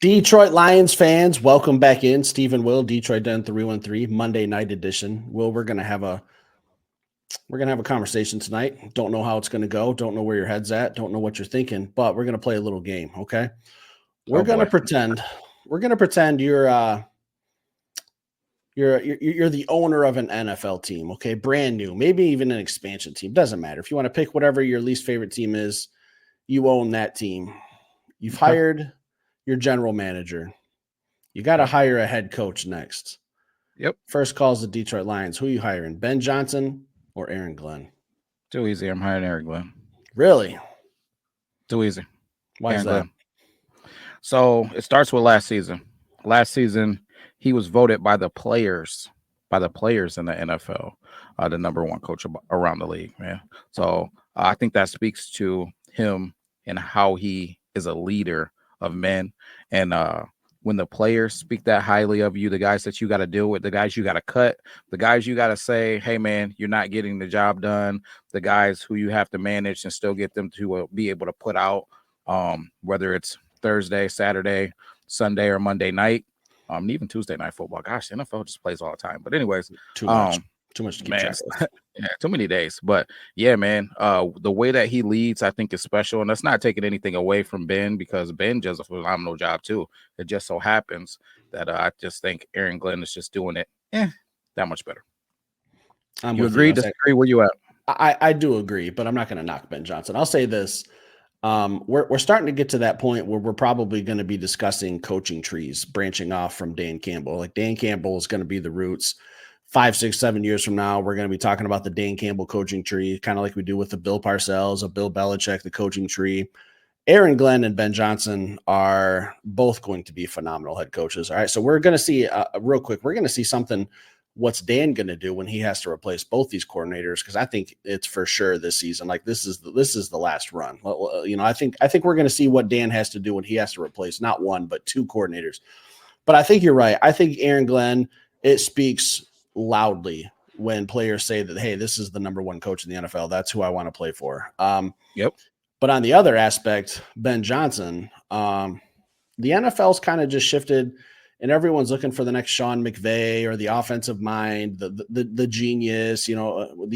Detroit Lions fans, welcome back in. Steve and Will, Detroit Den 313, Monday night edition. Will, we're gonna have a conversation tonight. Don't know how it's gonna go. Don't know where your head's at. Don't know what you're thinking, but we're gonna play a little game. Okay. We're Oh gonna boy. pretend. We're gonna pretend you're the owner of an NFL team. Okay, brand new, maybe even an expansion team. Doesn't matter. If you want to pick whatever your least favorite team is, you own that team. You've Okay. hired your general manager. You got to Yep. hire a head coach next. Yep. First calls the Detroit Lions. Who are you hiring? Ben Johnson or Aaron Glenn? Too easy. I'm hiring Aaron Glenn. Really? Too easy. Why is Aaron that? Glenn. So it starts with last season. Last season, he was voted by the players in the NFL, the number one coach around the league, man. So I think that speaks to him and how he is a leader of men. And when the players speak that highly of you, the guys that you got to deal with, the guys you got to cut, the guys you got to say, hey, man, you're not getting the job done, the guys who you have to manage and still get them to be able to put out, whether it's Thursday, Saturday, Sunday, or Monday night, even Tuesday night football. Gosh, the NFL just plays all the time. But anyways, Too much to keep man, track of. yeah, too many days. But yeah, man, the way that he leads, I think, is special. And that's not taking anything away from Ben, because Ben does a phenomenal job too. It just so happens that I just think Aaron Glenn is just doing it that much better. You agree? Disagree? Where you at? I do agree, but I'm not going to knock Ben Johnson. I'll say this. We're starting to get to that point where we're probably going to be discussing coaching trees branching off from Dan Campbell. Like Dan Campbell is going to be the roots. 5, 6, 7 years from now, we're going to be talking about the Dan Campbell coaching tree, kind of like we do with the Bill Parcells, a Bill Belichick, the coaching tree. Aaron Glenn and Ben Johnson are both going to be phenomenal head coaches. All right. So we're going to see real quick, we're going to see something. What's Dan going to do when he has to replace both these coordinators? Because I think it's for sure this season. Like this is the last run. You know, I think we're going to see what Dan has to do when he has to replace not one but two coordinators. But I think you're right. I think Aaron Glenn, it speaks loudly when players say that, hey, this is the number one coach in the NFL. That's who I want to play for. Yep. But on the other aspect, Ben Johnson, the NFL's kind of just shifted. And everyone's looking for the next Shawn McVey or the offensive mind, the genius. You know,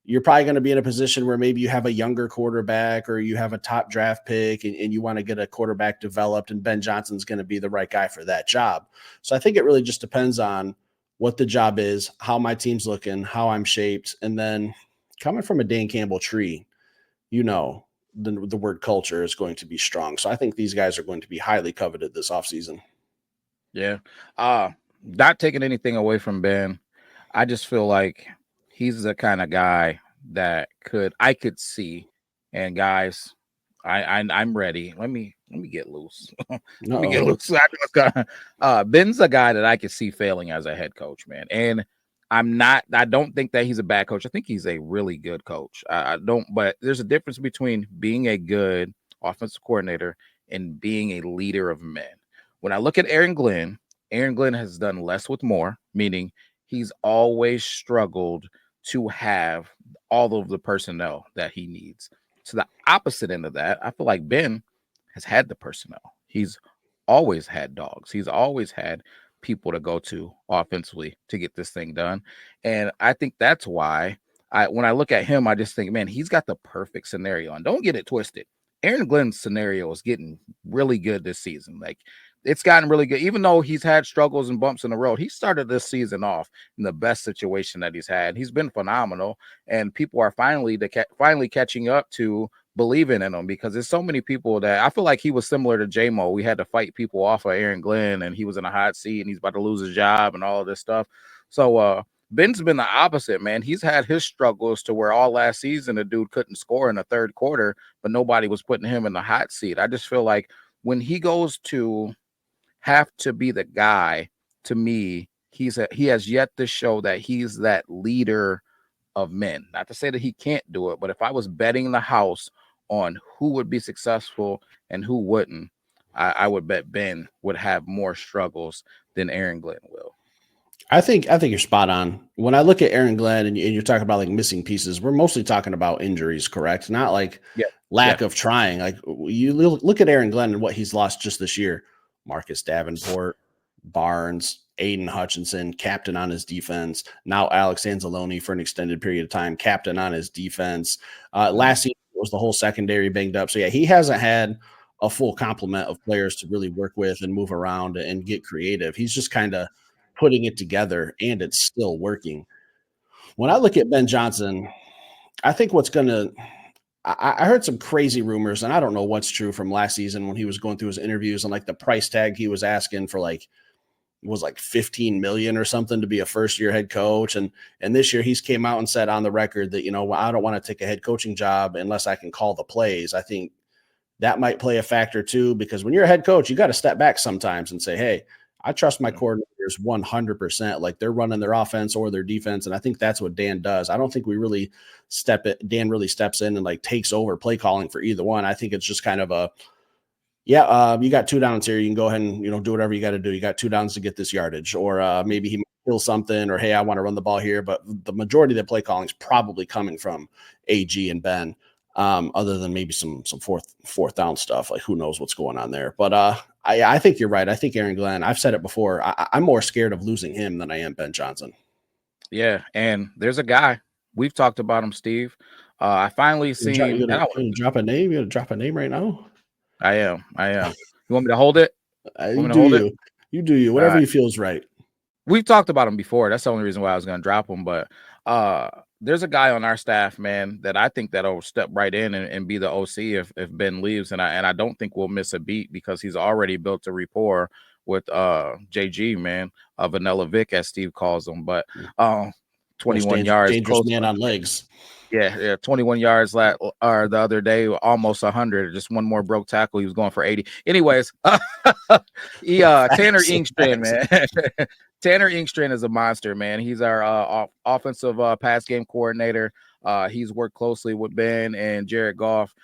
you're probably going to be in a position where maybe you have a younger quarterback or you have a top draft pick and you want to get a quarterback developed, and Ben Johnson's going to be the right guy for that job. So I think it really just depends on what the job is, how my team's looking, how I'm shaped, and then coming from a Dan Campbell tree, you know, the word culture is going to be strong. So I think these guys are going to be highly coveted this offseason. Yeah. Not taking anything away from Ben. I just feel like he's the kind of guy that I could see. And guys, I'm ready. Let me get loose. Let me get loose. Ben's a guy that I could see failing as a head coach, man. And I don't think that he's a bad coach. I think he's a really good coach. But there's a difference between being a good offensive coordinator and being a leader of men. When I look at Aaron Glenn has done less with more, meaning he's always struggled to have all of the personnel that he needs. To the opposite end of that, I feel like Ben has had the personnel. He's always had dogs. He's always had people to go to offensively to get this thing done. And I think that's why when I look at him, I just think, man, he's got the perfect scenario. And don't get it twisted. Aaron Glenn's scenario is getting really good this season. Like, it's gotten really good, even though he's had struggles and bumps in the road. He started this season off in the best situation that he's had. He's been phenomenal, and people are finally catching up to believing in him, because there's so many people that I feel like he was similar to J-Mo. We had to fight people off of Aaron Glenn, and he was in a hot seat, and he's about to lose his job and all of this stuff. So Ben's been the opposite, man. He's had his struggles to where all last season the dude couldn't score in the third quarter, but nobody was putting him in the hot seat. I just feel like when he goes to have to be the guy, to me, he has yet to show that he's that leader of men. Not to say that he can't do it, but if I was betting the house on who would be successful and who wouldn't, I would bet Ben would have more struggles than Aaron Glenn will. I think you're spot on. When I look at Aaron Glenn and you're talking about like missing pieces, we're mostly talking about injuries, correct? Not like lack of trying. Like you look at Aaron Glenn and what he's lost just this year. Marcus Davenport, Barnes, Aiden Hutchinson, captain on his defense. Now Alex Anzalone for an extended period of time, captain on his defense. Last season was the whole secondary banged up. So, yeah, he hasn't had a full complement of players to really work with and move around and get creative. He's just kind of putting it together, and it's still working. When I look at Ben Johnson, I think what's going to I heard some crazy rumors, and I don't know what's true from last season when he was going through his interviews and like the price tag he was asking for was like 15 million or something to be a first year head coach. And this year he's came out and said on the record that, I don't want to take a head coaching job unless I can call the plays. I think that might play a factor too, because when you're a head coach, you got to step back sometimes and say, hey, I trust my coordinators 100%. Like they're running their offense or their defense. And I think that's what Dan does. I don't think Dan really steps in and like takes over play calling for either one. I think it's just kind of you got 2 downs here. You can go ahead and, do whatever you got to do. You got 2 downs to get this yardage, or maybe he kill something, or, hey, I want to run the ball here. But the majority of the play calling is probably coming from AG and Ben. Other than maybe some fourth down stuff, like who knows what's going on there. But I think you're right. I think Aaron Glenn, I've said it before, I'm more scared of losing him than I am Ben Johnson. Yeah, and there's a guy, we've talked about him, Steve. I finally seen. You gonna drop a name? You gonna drop a name right now? I am. You want me to hold it? You do you. Whatever you feel is right. We've talked about him before. That's the only reason why I was going to drop him. But there's a guy on our staff, man, that I think that'll step right in and be the OC if Ben leaves. And I don't think we'll miss a beat because he's already built a rapport with JG, man, Vanilla Vic, as Steve calls him. But 21 yards. Dangerous man on legs. Yeah, 21 yards the other day, almost 100. Just one more broke tackle. He was going for 80. Anyways, Tanner Inkstrin, man. Tanner Inkstrin is a monster, man. He's our offensive pass game coordinator. He's worked closely with Ben and Jared Goff.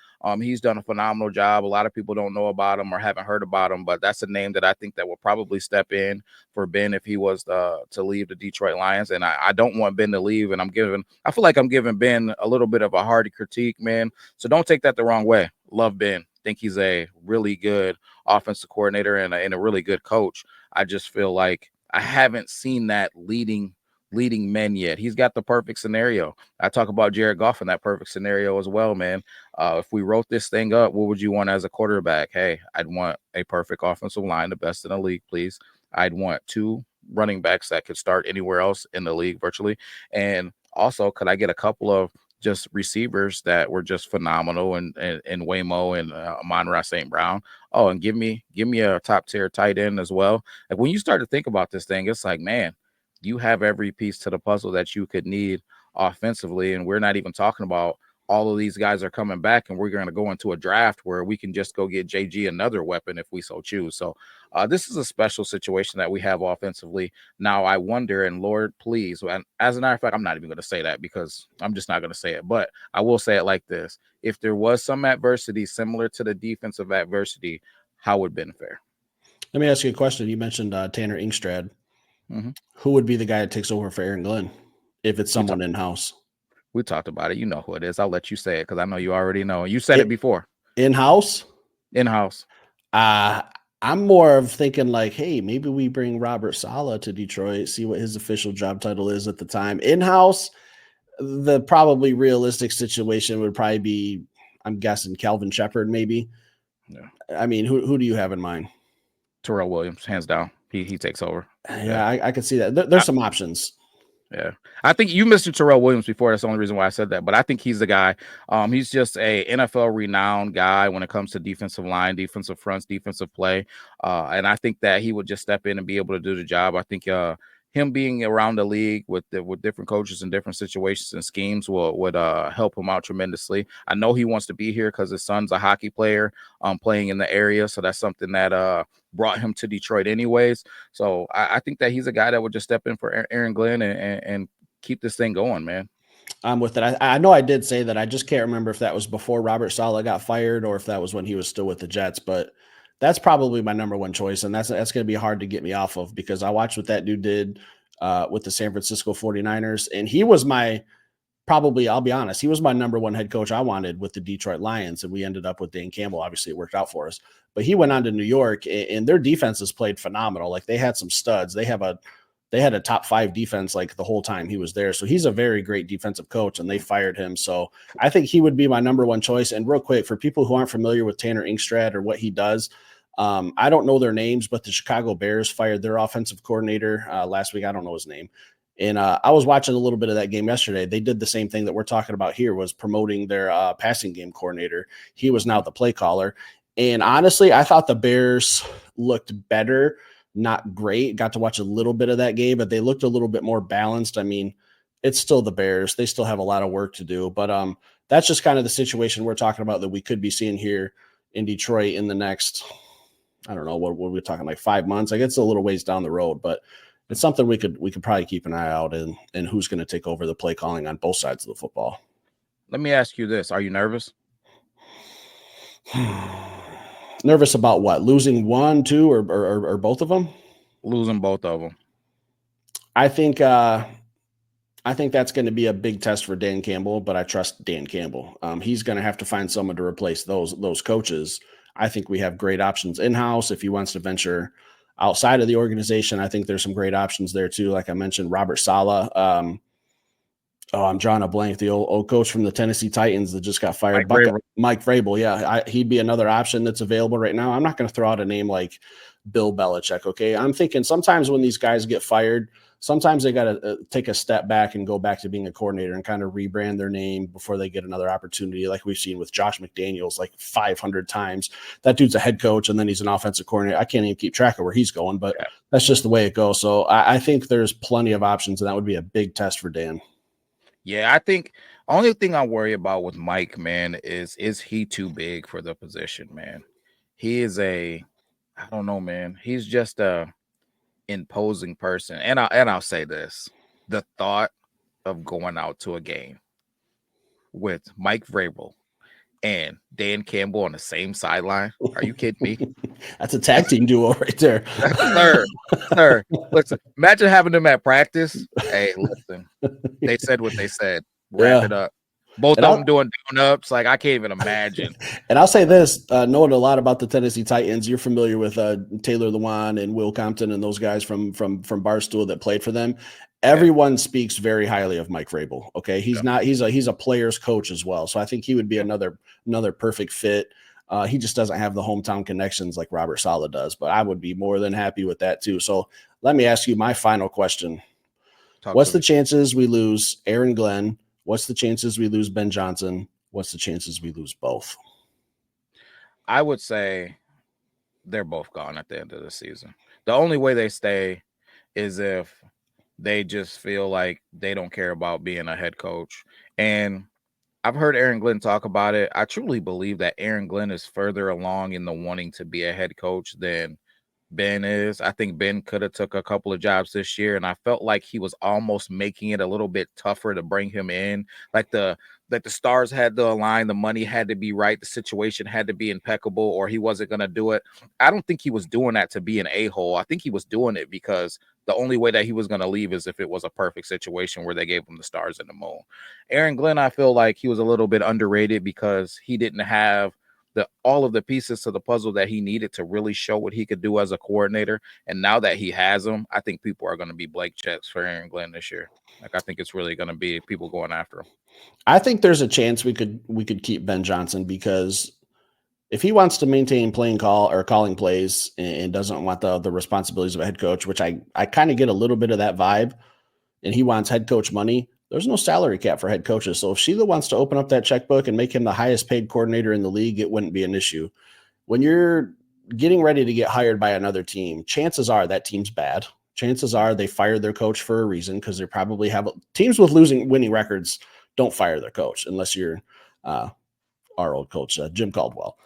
He's done a phenomenal job. A lot of people don't know about him or haven't heard about him, but that's a name that I think that will probably step in for Ben if he was to leave the Detroit Lions. And I don't want Ben to leave. And I feel like I'm giving Ben a little bit of a hardy critique, man. So don't take that the wrong way. Love Ben. Think he's a really good offensive coordinator and a really good coach. I just feel like I haven't seen that leading men yet. He's got the perfect scenario. I talk about Jared Goff in that perfect scenario as well, man. If we wrote this thing up, what would you want as a quarterback? Hey, I'd want a perfect offensive line, the best in the league, please. I'd want 2 running backs that could start anywhere else in the league virtually. And also, could I get a couple of just receivers that were just phenomenal and Waymo and Amon-Ra St. Brown. Oh, and give me a top tier tight end as well. Like when you start to think about this thing, it's like, man, you have every piece to the puzzle that you could need offensively. And we're not even talking about all of these guys are coming back and we're going to go into a draft where we can just go get JG another weapon if we so choose. So this is a special situation that we have offensively. Now I wonder, and Lord, please, and as a matter of fact, I'm not even going to say that because I'm just not going to say it, but I will say it like this. If there was some adversity similar to the defensive adversity, how would Ben fare? Let me ask you a question. You mentioned Tanner Inkstrin. Mm-hmm. Who would be the guy that takes over for Aaron Glenn if it's someone in-house? We talked about it. You know who it is. I'll let you say it because I know you already know. You said it before. In-house? In-house. I'm more of thinking like, hey, maybe we bring Robert Saleh to Detroit, see what his official job title is at the time. In-house, the probably realistic situation would probably be, I'm guessing, Calvin Shepard maybe. Yeah. I mean, who do you have in mind? Terrell Williams, hands down. He takes over. Yeah, I could see that. There's some options. Yeah, I think you mentioned Terrell Williams before. That's the only reason why I said that. But I think he's the guy. He's just a NFL renowned guy when it comes to defensive line, defensive fronts, defensive play. And I think that he would just step in and be able to do the job. I think him being around the league with different coaches in different situations and schemes would help him out tremendously. I know he wants to be here because his son's a hockey player playing in the area. So that's something that brought him to Detroit anyways. So I think that he's a guy that would just step in for Aaron Glenn and keep this thing going, man. I'm with it. I know I did say that. I just can't remember if that was before Robert Saleh got fired or if that was when he was still with the Jets, but that's probably my number one choice. And that's going to be hard to get me off of because I watched what that dude did with the San Francisco 49ers. And he was my probably, I'll be honest, he was my number one head coach I wanted with the Detroit Lions, and we ended up with Dan Campbell. Obviously, it worked out for us. But he went on to New York, and their defenses played phenomenal. Like, they had some studs. They had a top 5 defense like the whole time he was there. So he's a very great defensive coach, and they fired him. So I think he would be my number one choice. And real quick, for people who aren't familiar with Tanner Inkstrad or what he does, I don't know their names, but the Chicago Bears fired their offensive coordinator last week. I don't know his name. And I was watching a little bit of that game yesterday. They did the same thing that we're talking about here, was promoting their passing game coordinator. He was now the play caller. And honestly, I thought the Bears looked better, not great. Got to watch a little bit of that game, but they looked a little bit more balanced. I mean, it's still the Bears. They still have a lot of work to do. But that's just kind of the situation we're talking about that we could be seeing here in Detroit in the next, I don't know, what we're talking, like 5 months. I guess it's a little ways down the road, but it's something we could probably keep an eye out in, and who's going to take over the play calling on both sides of the football. Let me ask you this. Are you nervous? Nervous about what? Losing one, two, or both of them? Losing both of them. I think that's going to be a big test for Dan Campbell, but I trust Dan Campbell. He's going to have to find someone to replace those coaches. I think we have great options in-house. If he wants to venture outside of the organization, I think there's some great options there too. Like I mentioned, Robert Saleh. I'm drawing a blank. The old coach from the Tennessee Titans that just got fired. Mike Vrabel. Yeah, he'd be another option that's available right now. I'm not going to throw out a name like Bill Belichick, okay? I'm thinking sometimes when these guys get fired, sometimes they got to take a step back and go back to being a coordinator and kind of rebrand their name before they get another opportunity, like we've seen with Josh McDaniels like 500 times. That dude's a head coach, and then he's an offensive coordinator. I can't even keep track of where he's going, but that's just the way it goes. So I think there's plenty of options, and that would be a big test for Dan. Yeah, I think only thing I worry about with Mike, man, is he too big for the position, man? He is I don't know, man. He's just a imposing person. And I'll say this. The thought of going out to a game with Mike Vrabel and Dan Campbell on the same sideline. Are you kidding me? That's a tag team duo right there. Sir. Listen, imagine having them at practice. Hey, listen. They said what they said. Wrap it up. Both of them doing down-ups. Like, I can't even imagine. And I'll say this, knowing a lot about the Tennessee Titans, you're familiar with Taylor Lewan and Will Compton and those guys from Barstool that played for them. Everyone speaks very highly of Mike Vrabel. Okay. He's a player's coach as well. So I think he would be another perfect fit. He just doesn't have the hometown connections like Robert Saleh does, but I would be more than happy with that too. So let me ask you my final question. What's the chances we lose Aaron Glenn? What's the chances we lose Ben Johnson? What's the chances we lose both? I would say they're both gone at the end of the season. The only way they stay is if they just feel like they don't care about being a head coach. And I've heard Aaron Glenn talk about it. I truly believe that Aaron Glenn is further along in the wanting to be a head coach than Ben is. I think Ben could have took a couple of jobs this year, and I felt like he was almost making it a little bit tougher to bring him in. Like the stars had to align, the money had to be right, the situation had to be impeccable, or he wasn't going to do it. I don't think he was doing that to be an a-hole. I think he was doing it because the only way that he was going to leave is if it was a perfect situation where they gave him the stars and the moon. Aaron Glenn, I feel like he was a little bit underrated because he didn't have all of the pieces to the puzzle that he needed to really show what he could do as a coordinator. And now that he has them, I think people are going to be blank checks for Aaron Glenn this year. Like, I think it's really going to be people going after him. I think there's a chance we could keep Ben Johnson, because if he wants to maintain playing call or calling plays and doesn't want the responsibilities of a head coach, which I kind of get a little bit of that vibe, and he wants head coach money, there's no salary cap for head coaches. So if Sheila wants to open up that checkbook and make him the highest paid coordinator in the league, it wouldn't be an issue. When you're getting ready to get hired by another team, chances are that team's bad. Chances are they fired their coach for a reason, because they probably have teams with winning records don't fire their coach unless you're our old coach, Jim Caldwell.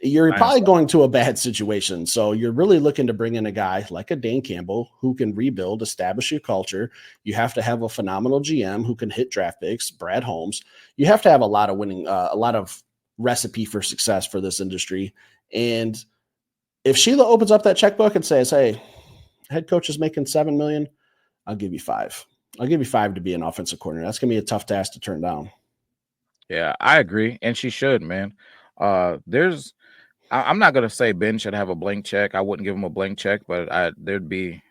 You're probably going to a bad situation. So you're really looking to bring in a guy like a Dan Campbell who can rebuild, establish your culture. You have to have a phenomenal GM who can hit draft picks, Brad Holmes. You have to have a lot of winning, a lot of recipe for success for this industry. And if Sheila opens up that checkbook and says, hey, head coach is making $7 million, I'll give you $5 million. I'll give you 5 to be an offensive coordinator. That's gonna be a tough task to turn down. Yeah, I agree, and she should, man. I'm not gonna say Ben should have a blank check. I wouldn't give him a blank check, but I'd be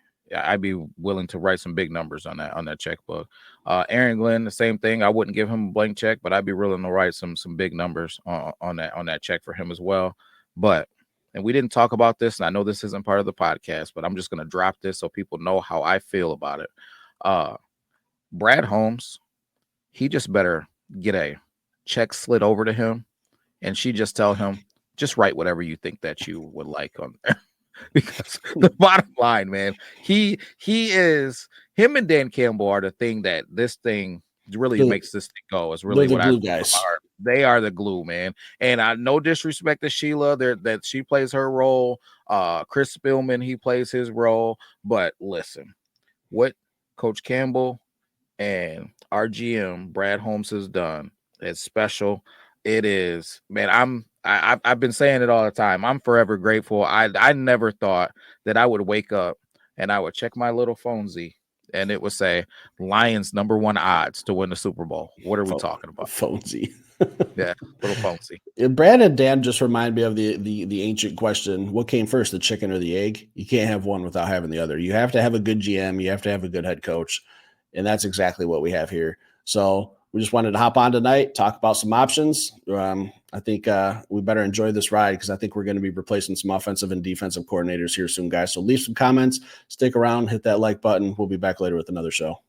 willing to write some big numbers on that checkbook. Aaron Glenn, the same thing. I wouldn't give him a blank check, but I'd be willing to write some big numbers on that check for him as well. But and we didn't talk about this, and I know this isn't part of the podcast, but I'm just gonna drop this so people know how I feel about it. Brad Holmes, he just better get a check slid over to him, and she just tell him, just write whatever you think that you would like on there. Because the bottom line, man, him and Dan Campbell are the thing that this thing really makes this thing go. Is really what I guys. They are the glue, man. And I no disrespect to Sheila, that she plays her role. Chris Spielman, he plays his role. But listen, what Coach Campbell and our GM Brad Holmes has done is special. It is, man. I've been saying it all the time. I'm forever grateful. I never thought that I would wake up and I would check my little phonesy and it would say Lions #1 odds to win the Super Bowl. What are we talking about? Phonesy. Yeah, little phonesy. Brad and Dan just remind me of the ancient question: what came first, the chicken or the egg? You can't have one without having the other. You have to have a good GM. You have to have a good head coach, and that's exactly what we have here. So we just wanted to hop on tonight, talk about some options. I think we better enjoy this ride because I think we're going to be replacing some offensive and defensive coordinators here soon, guys. So leave some comments, stick around, hit that like button. We'll be back later with another show.